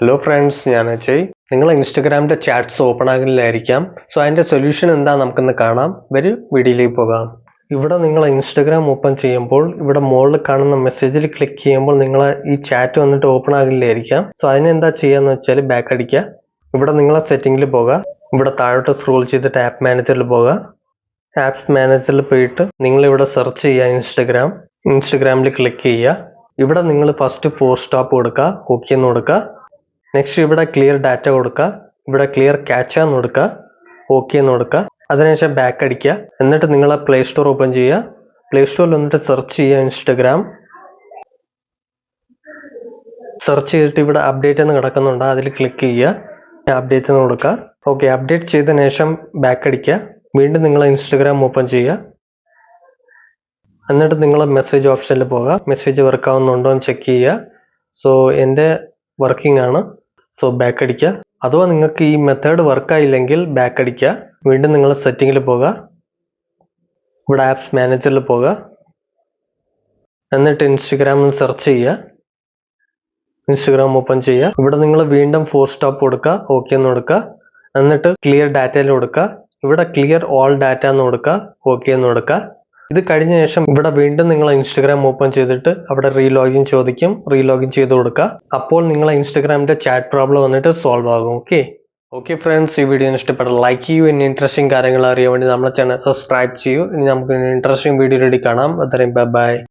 Hello friends, ഞാൻ അജയ്. നിങ്ങൾ ഇൻസ്റ്റഗ്രാമിൻ്റെ chats open ആകില്ലായിരിക്കാം. So അതിൻ്റെ സൊല്യൂഷൻ എന്താ നമുക്കൊന്ന് കാണാം. വരൂ വീഡിയോയിലേക്ക് പോകാം. ഇവിടെ നിങ്ങൾ ഇൻസ്റ്റഗ്രാം ഓപ്പൺ ചെയ്യുമ്പോൾ ഇവിടെ മുകളിൽ കാണുന്ന മെസ്സേജിൽ ക്ലിക്ക് ചെയ്യുമ്പോൾ നിങ്ങൾ ഈ ചാറ്റ് വന്നിട്ട് ഓപ്പൺ ആകില്ലായിരിക്കാം. സോ അതിനെന്താ ചെയ്യാന്ന് വെച്ചാൽ ബാക്ക് അടിക്കുക. ഇവിടെ നിങ്ങളെ സെറ്റിങ്ങിൽ പോകുക. ഇവിടെ താഴോട്ട് സ്ക്രോൾ ചെയ്തിട്ട് ആപ്പ് മാനേജറിൽ പോകുക. ആപ്സ് മാനേജറിൽ പോയിട്ട് നിങ്ങളിവിടെ സെർച്ച് ചെയ്യുക ഇൻസ്റ്റഗ്രാമിൽ ക്ലിക്ക് ചെയ്യുക. ഇവിടെ നിങ്ങൾ ഫസ്റ്റ് 4 സ്റ്റോപ്പ് കൊടുക്കുക, ഓക്കെ എന്ന് കൊടുക്കുക. നെക്സ്റ്റ് ഇവിടെ ക്ലിയർ ഡാറ്റ കൊടുക്കുക, ഇവിടെ ക്ലിയർ ക്യാച്ച് എന്ന് കൊടുക്കുക, ഓക്കെ എന്ന് കൊടുക്കുക. അതിനുശേഷം ബാക്ക് അടിക്കുക. എന്നിട്ട് നിങ്ങൾ പ്ലേ സ്റ്റോർ ഓപ്പൺ ചെയ്യുക. പ്ലേ സ്റ്റോറിൽ വന്നിട്ട് സെർച്ച് ചെയ്യുക ഇൻസ്റ്റഗ്രാം. സെർച്ച് ചെയ്തിട്ട് ഇവിടെ അപ്ഡേറ്റ് എന്ന് കിടക്കുന്നുണ്ട്, അതിൽ ക്ലിക്ക് ചെയ്യുക. അപ്ഡേറ്റ് എന്ന് കൊടുക്കുക. ഓക്കെ, അപ്ഡേറ്റ് ചെയ്തതിനു ശേഷം ബാക്ക് അടിക്കുക. വീണ്ടും നിങ്ങൾ ഇൻസ്റ്റഗ്രാം ഓപ്പൺ ചെയ്യുക. എന്നിട്ട് നിങ്ങൾ മെസ്സേജ് ഓപ്ഷനിൽ പോകുക. മെസ്സേജ് വർക്ക് ആവുന്നുണ്ടോ എന്ന് ചെക്ക് ചെയ്യുക. സോ എൻ്റെ വർക്കിംഗ് ആണ്. സോ ബാക്ക് അടിക്കുക. അഥവാ നിങ്ങൾക്ക് ഈ മെത്തേഡ് വർക്കായില്ലെങ്കിൽ ബാക്ക് അടിക്കുക. വീണ്ടും നിങ്ങൾ സെറ്റിങ്ങിൽ പോകുക. ഇവിടെ ആപ്സ് മാനേജറിൽ പോകുക. എന്നിട്ട് ഇൻസ്റ്റഗ്രാമിൽ സെർച്ച് ചെയ്യുക. ഇൻസ്റ്റഗ്രാം ഓപ്പൺ ചെയ്യുക. ഇവിടെ നിങ്ങൾ വീണ്ടും 4 സ്റ്റോപ്പ് കൊടുക്കുക, ഓക്കെ എന്ന് കൊടുക്കുക. എന്നിട്ട് ക്ലിയർ ഡാറ്റയിൽ കൊടുക്കുക. ഇവിടെ ക്ലിയർ ഓൾ ഡാറ്റ എന്ന് കൊടുക്കുക, ഓക്കെ എന്ന് കൊടുക്കുക. ഇത് കഴിഞ്ഞ ശേഷം ഇവിടെ വീണ്ടും നിങ്ങൾ ഇൻസ്റ്റഗ്രാം ഓപ്പൺ ചെയ്തിട്ട് അവിടെ റീലോഗിൻ ചോദിക്കും, റീലോഗിൻ ചെയ്ത് കൊടുക്കുക. അപ്പോൾ നിങ്ങളെ ഇൻസ്റ്റഗ്രാമിന്റെ ചാറ്റ് പ്രോബ്ലം വന്നിട്ട് സോൾവ് ആകും. ഓക്കെ ഫ്രണ്ട്സ്, ഈ വീഡിയോ ഇഷ്ടപ്പെട്ട ലൈക്ക് ചെയ്യൂ. ഇനി ഇൻട്രസ്റ്റിംഗ് കാര്യങ്ങൾ അറിയാൻ വേണ്ടി നമ്മുടെ ചാനൽ സബ്സ്ക്രൈബ് ചെയ്യൂ. ഇനി നമുക്ക് ഇൻട്രസ്റ്റിംഗ് വീഡിയോ റെഡി കാണാം. അത്രയും ബൈ.